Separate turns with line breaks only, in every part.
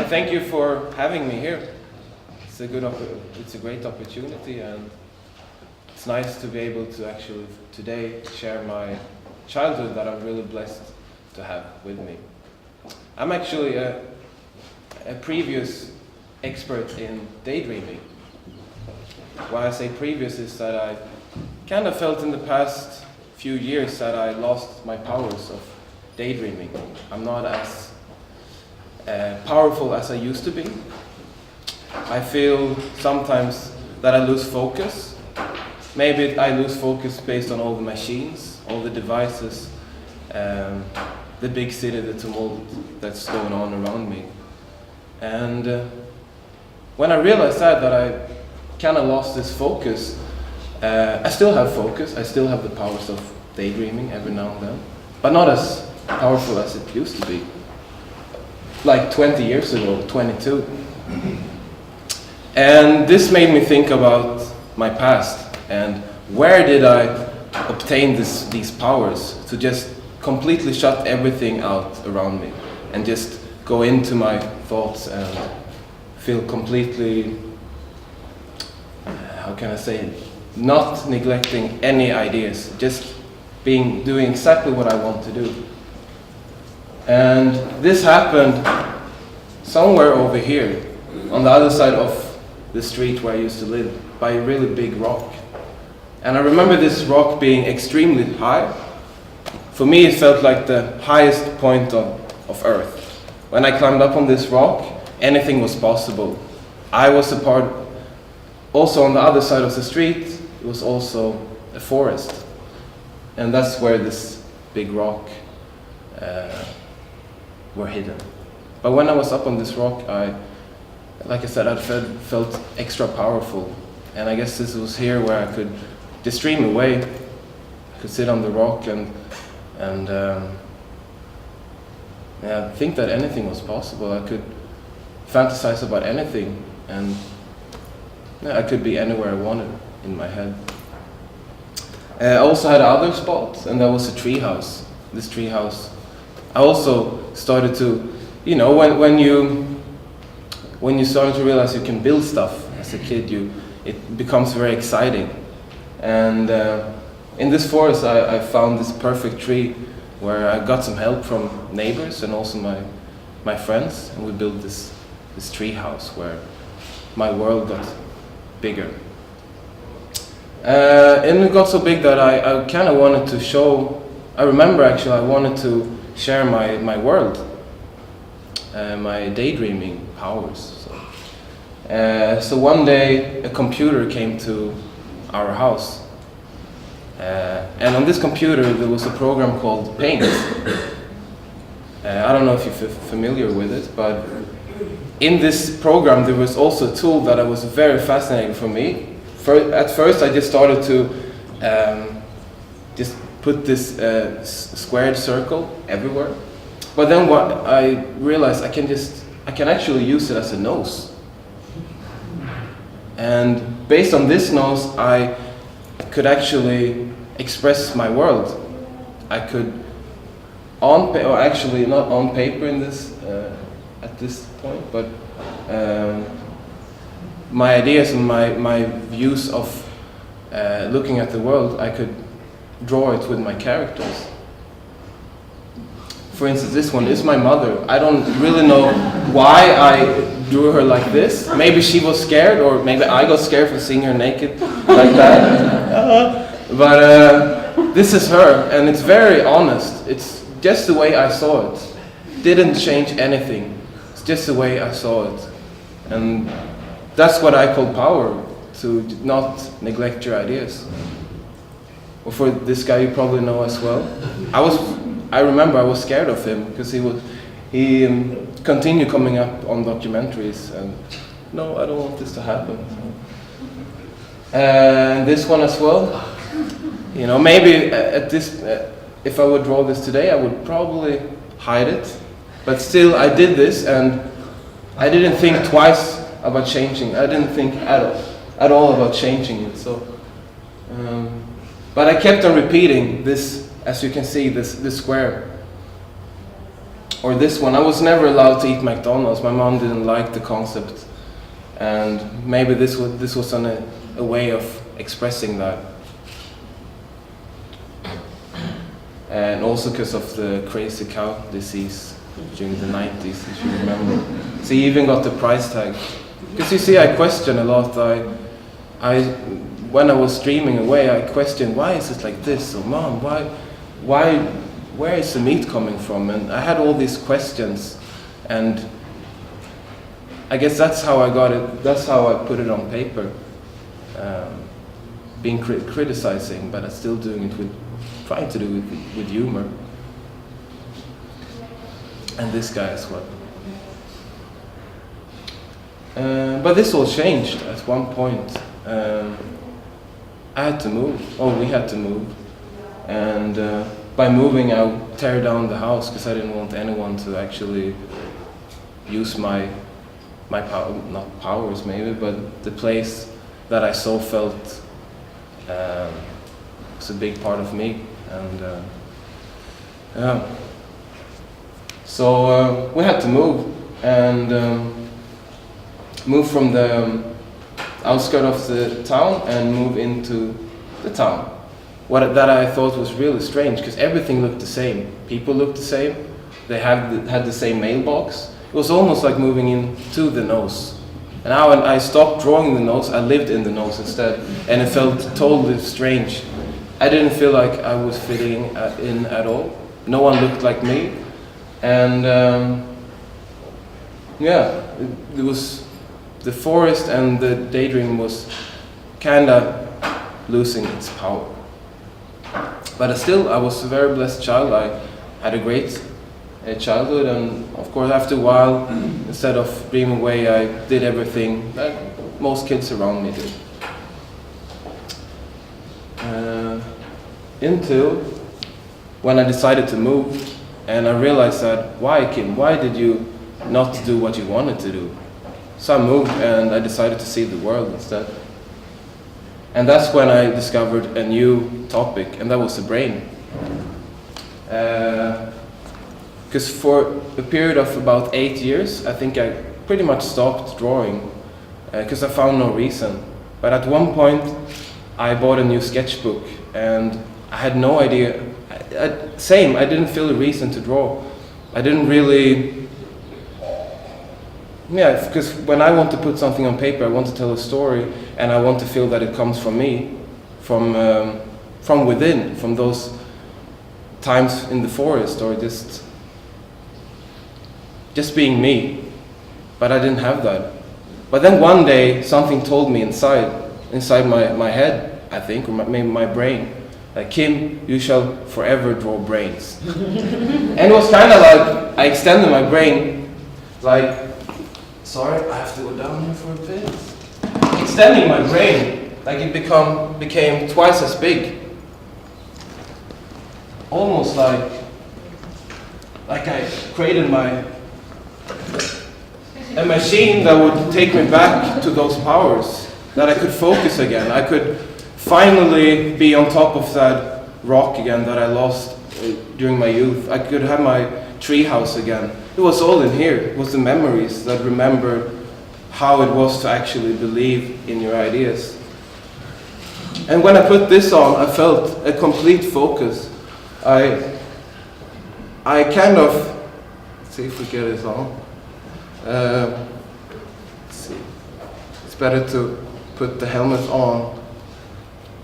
Thank you for having me here. It's a great opportunity, and it's nice to be able to actually today share my childhood that I'm really blessed to have with me. I'm actually a previous expert in daydreaming. Why I say previous is that I kind of felt in the past few years that I lost my powers of daydreaming. I'm not as powerful as I used to be. I feel sometimes that I lose focus. Maybe I lose focus based on all the machines, all the devices, the big city, the tumult that's going on around me. And when I realized that I kind of lost this focus, I still have focus, I still have the powers of daydreaming every now and then, but not as powerful as it used to be. Like 20 years ago, 22. And this made me think about my past and where did I obtain these powers to just completely shut everything out around me and just go into my thoughts and feel completely, how can I say it, not neglecting any ideas, just doing exactly what I want to do. And this happened somewhere over here, on the other side of the street where I used to live, by a really big rock. And I remember this rock being extremely high. For me, it felt like the highest point of Earth. When I climbed up on this rock, anything was possible. I was a part, also on the other side of the street, it was also a forest. And that's where this big rock were hidden. But when I was up on this rock, like I said, I felt extra powerful. And I guess this was here where I could just dream away. I could sit on the rock and think that anything was possible. I could fantasize about anything, and I could be anywhere I wanted in my head. I also had other spots, and that was a tree house. This tree house. I also started to, when you start to realize you can build stuff as a kid, it becomes very exciting. And in this forest, I found this perfect tree where I got some help from neighbors and also my friends, and we built this tree house where my world got bigger. And it got so big that I kind of wanted to show. I remember actually I wanted to share my world, my daydreaming powers. So one day a computer came to our house, and on this computer there was a program called Paint. I don't know if you're familiar with it, but in this program there was also a tool that was very fascinating for me. At first I just started to just put this squared circle everywhere. But then what I realized, I can actually use it as a nose. And based on this nose, I could actually express my world. I could, actually not on paper in this, at this point, but my ideas and my views of looking at the world, I could draw it with my characters. For instance, this one is my mother. I don't really know why I drew her like this. Maybe she was scared, or maybe I got scared for seeing her naked like that. But this is her, and it's very honest. It's just the way I saw it. Didn't change anything. It's just the way I saw it. And that's what I call power, to not neglect your ideas. Or for this guy you probably know as well. I remember I was scared of him because he continued coming up on documentaries, and no, I don't want this to happen. And this one as well. You know, maybe at this, if I would draw this today, I would probably hide it. But still, I did this, and I didn't think twice about changing. I didn't think at all about changing it. So, but I kept on repeating this, as you can see, this square. Or this one. I was never allowed to eat McDonalds. My mom didn't like the concept, and maybe this was a way of expressing that. And also because of the crazy cow disease during the 90s, if you remember. So he even got the price tag. Because you see, I question a lot. When I was streaming away, I questioned, why is it like this? Or Mom, where is the meat coming from? And I had all these questions, and I guess that's how I got it. That's how I put it on paper. Being criticizing, but I'm still doing it trying to do it with humor. And this guy as well. But this all changed at one point. I had to move. Oh, we had to move. And by moving, I would tear down the house because I didn't want anyone to actually use my power, not powers maybe, but the place that I so felt was a big part of me. And yeah. So we had to move, and move from the outskirts of the town and move into the town. That I thought was really strange, because everything looked the same. People looked the same. They had the same mailbox. It was almost like moving into the nose. And now when I stopped drawing the nose, I lived in the nose instead, and it felt totally strange. I didn't feel like I was fitting in at all. No one looked like me, and yeah, it was the forest, and the daydream was kinda losing its power. But still, I was a very blessed child. I had a great childhood, and of course, after a while, instead of dreaming away, I did everything that most kids around me did. Until when I decided to move, and I realized that, why, Kim? Why did you not do what you wanted to do? So I moved, and I decided to see the world instead. And that's when I discovered a new topic, and that was the brain. Because for a period of about 8 years, I think I pretty much stopped drawing, because I found no reason. But at one point, I bought a new sketchbook, and I had no idea. I didn't feel a reason to draw. I didn't really. Yeah, because when I want to put something on paper, I want to tell a story, and I want to feel that it comes from me, from within, from those times in the forest, or just being me. But I didn't have that. But then one day, something told me inside my head, I think, or maybe my brain, like, Kim, you shall forever draw brains. And it was kind of like, I extended my brain, like, sorry, I have to go down here for a bit. Extending my brain, like it became twice as big. Almost like I created a machine that would take me back to those powers, that I could focus again. I could finally be on top of that rock again that I lost during my youth. I could have my tree house again. It was all in here. It was the memories that remembered how it was to actually believe in your ideas. And when I put this on, I felt a complete focus. I kind of, let's see if we get this on. Let's see. It's better to put the helmet on.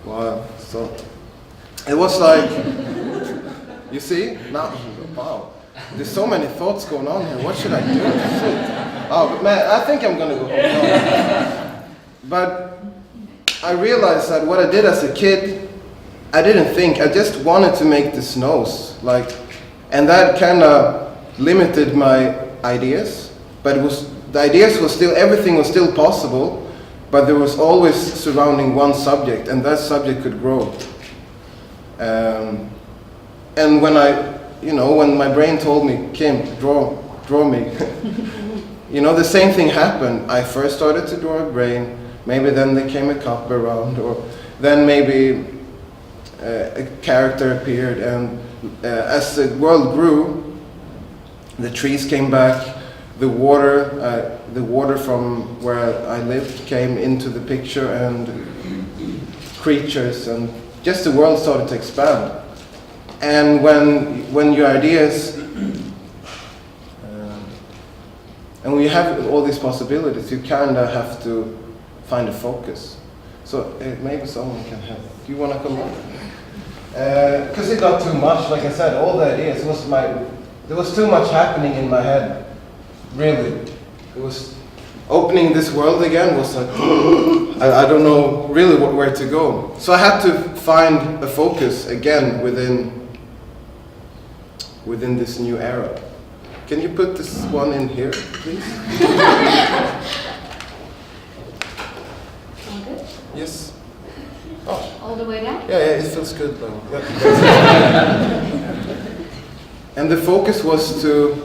Wow. So it was like, you see? Now, wow. There's so many thoughts going on here. What should I do? Oh, man, I think I'm gonna go home. But I realized that what I did as a kid, I didn't think. I just wanted to make this nose, like, and that kind of limited my ideas, but the ideas was still, everything was still possible, but there was always surrounding one subject, and that subject could grow. And when my brain told me, Kim, draw me, the same thing happened. I first started to draw a brain, maybe then there came a cup around, or then maybe a character appeared, and as the world grew, the trees came back, the water from where I lived came into the picture, and creatures, and just the world started to expand. And when your ideas, and when you have all these possibilities, you kind of have to find a focus. So maybe someone can help. Do you want to come on? Because it got too much, like I said, all the ideas, there was too much happening in my head, really. It was opening this world again was like, I don't know really where to go. So I had to find a focus again within this new era. Can you put this one in here, please?
All good?
Yes. Oh.
All the way down?
Yeah, it feels good though. And the focus was to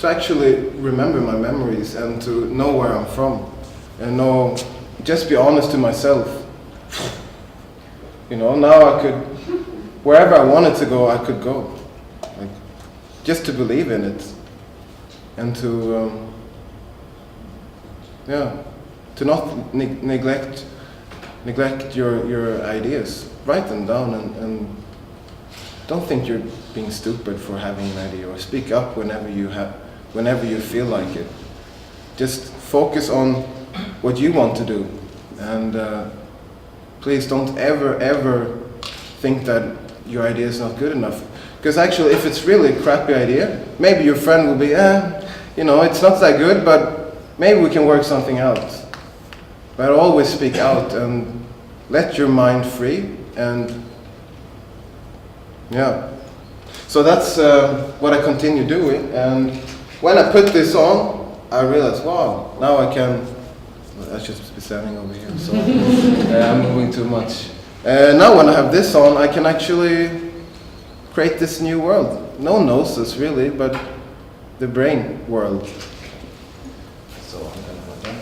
actually remember my memories and to know where I'm from, and just be honest to myself. Now I could, wherever I wanted to go, I could go. Like, just to believe in it, and to not neglect your ideas. Write them down, and don't think you're being stupid for having an idea, or speak up whenever you feel like it. Just focus on what you want to do, and please don't ever think that your idea is not good enough. Because actually, if it's really a crappy idea, maybe your friend will be, it's not that good, but maybe we can work something out. But always speak out and let your mind free, and yeah. So that's what I continue doing, and when I put this on, I realized, wow, now I should be standing over here, so I'm moving too much. Now when I have this on, I can actually create this new world. No one knows this really, but the brain world. So I'm gonna put that.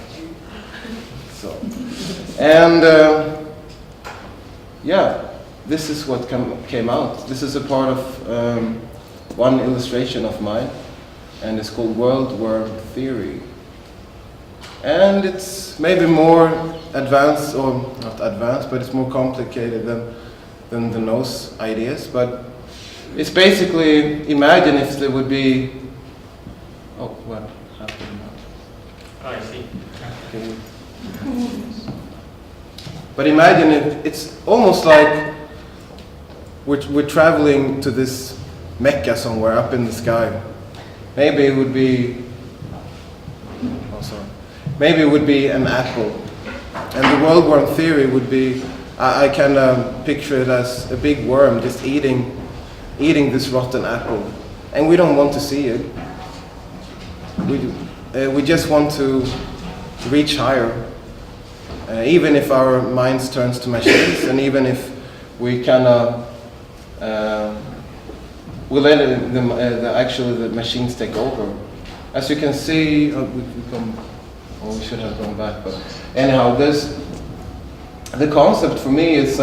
So, and this is what came out. This is a part of one illustration of mine, and it's called World Worm Theory. And it's maybe more advanced, or not advanced, but it's more complicated than the nose ideas. But it's basically, imagine if there would be, what happened now?
Oh, I see.
Okay. But imagine it's almost like we're traveling to this Mecca somewhere up in the sky. Maybe it would be, maybe it would be an apple. And the world worm theory would be, I kind of picture it as a big worm just eating this rotten apple. And we don't want to see it. We just want to reach higher. Even if our minds turns to machines, and even if we kind of we let the machines take over. As you can see, we should have gone back, but anyhow, the concept for me is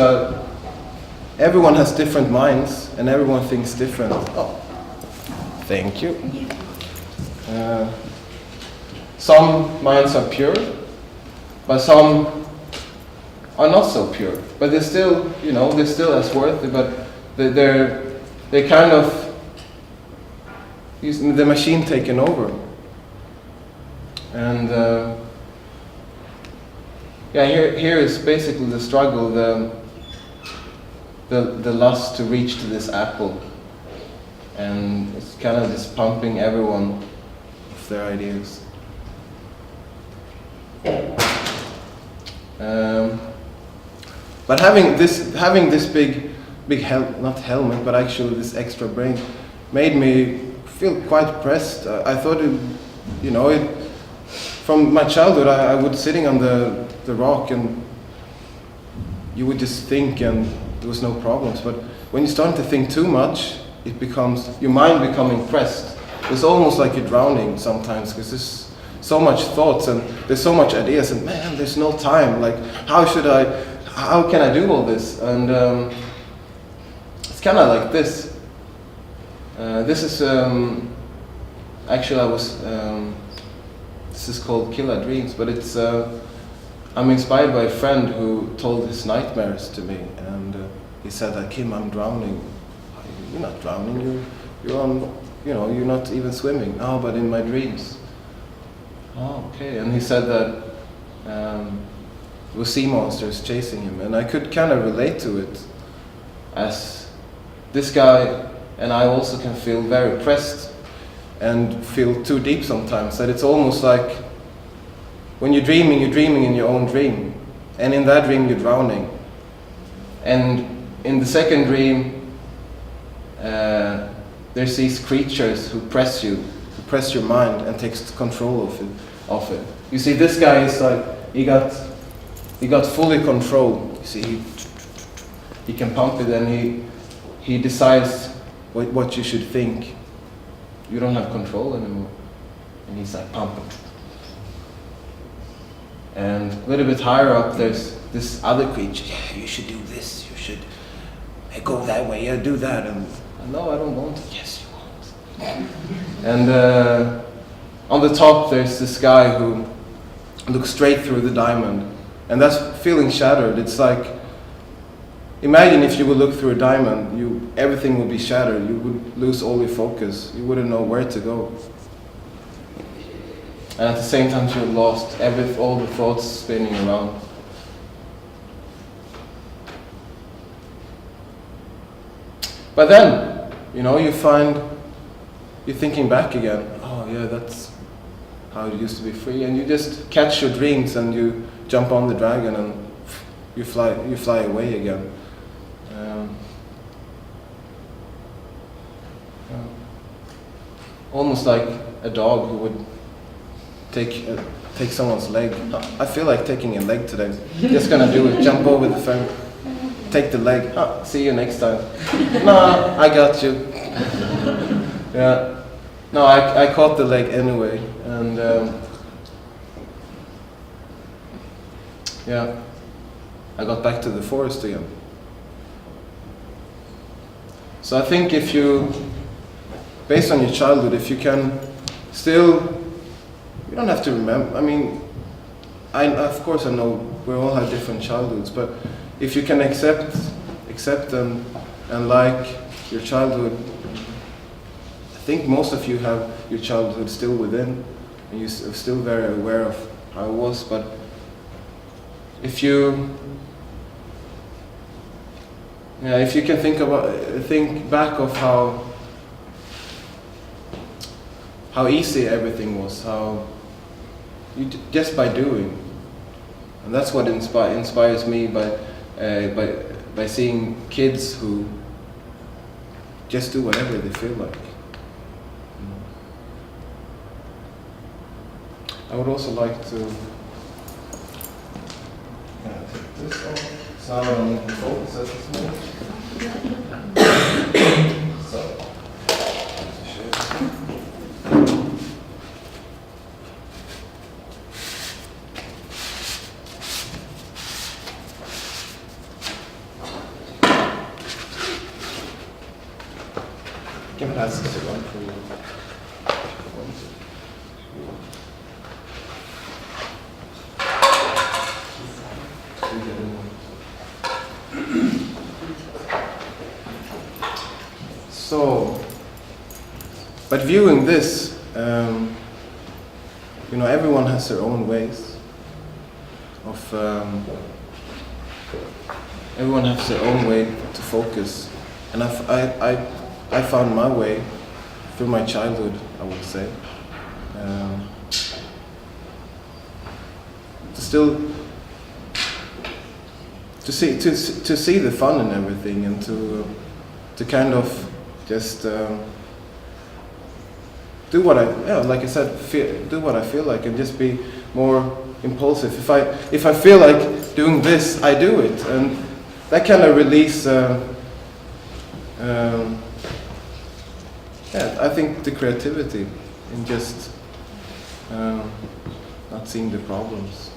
everyone has different minds, and everyone thinks different. Oh, thank you. Some minds are pure, but some are not so pure. But they're still, they're still as worthy, but they kind of use the machine taken over. And here is basically the struggle, the lust to reach to this apple, and it's kind of just pumping everyone with their ideas. But having this big not helmet, but actually this extra brain, made me feel quite pressed. I thought from my childhood, I would sitting on the rock and you would just think and there was no problems. But when you start to think too much, it becomes, your mind becoming pressed. It's almost like you're drowning sometimes because there's so much thoughts and there's so much ideas and man, there's no time. Like, how can I do all this? And it's kind of like this. This is actually this is called Killer Dreams, but it's I'm inspired by a friend who told his nightmares to me, and he said that, Kim, I'm drowning. You're not drowning. You're on. You're not even swimming. Oh, but in my dreams. Oh, okay. And he said that there were sea monsters chasing him, and I could kind of relate to it, as this guy and I also can feel very pressed and feel too deep sometimes. That it's almost like when you're dreaming in your own dream, and in that dream you're drowning. And in the second dream, there's these creatures who press your mind and takes control of it. You see, this guy is like, he got fully control. You see, he can pump it, and he decides what you should think. You don't have control anymore. And he's like pumping. And a little bit higher up, there's this other creature. Yeah, you should do this. You should go that way. Yeah, do that. And no, I don't want to. Yes, you want. And on the top, there's this guy who looks straight through the diamond, and that's feeling shattered. It's like, imagine if you would look through a diamond, everything would be shattered. You would lose all your focus. You wouldn't know where to go. And at the same time, you're lost. All the thoughts spinning around. But then, you're thinking back again. Oh yeah, that's how it used to be free. And you just catch your dreams and you jump on the dragon and you fly away again. Almost like a dog who would take someone's leg. I feel like taking a leg today. Just gonna do it. Jump over the fence. Take the leg. See you next time. No, I got you. Yeah. No, I caught the leg anyway, and yeah, I got back to the forest again. So I think based on your childhood, if you can still, you don't have to remember. I mean, of course I know we all have different childhoods, but if you can accept and like your childhood, I think most of you have your childhood still within, and you're still very aware of how it was. But if you can think back of how easy everything was, how just by doing, and that's what inspires me by seeing kids who just do whatever they feel like. I would also like to take this off. So I don't need to focus at this moment. So. Can pass this around for you. So, but viewing this, everyone has their own ways of. Everyone has their own way to focus, and I found my way through my childhood, I would say. To see the fun in everything, and to kind of just do what like I said, do what I feel like, and just be more impulsive. If I feel like doing this, I do it, and that kind of release. I think the creativity in just not seeing the problems.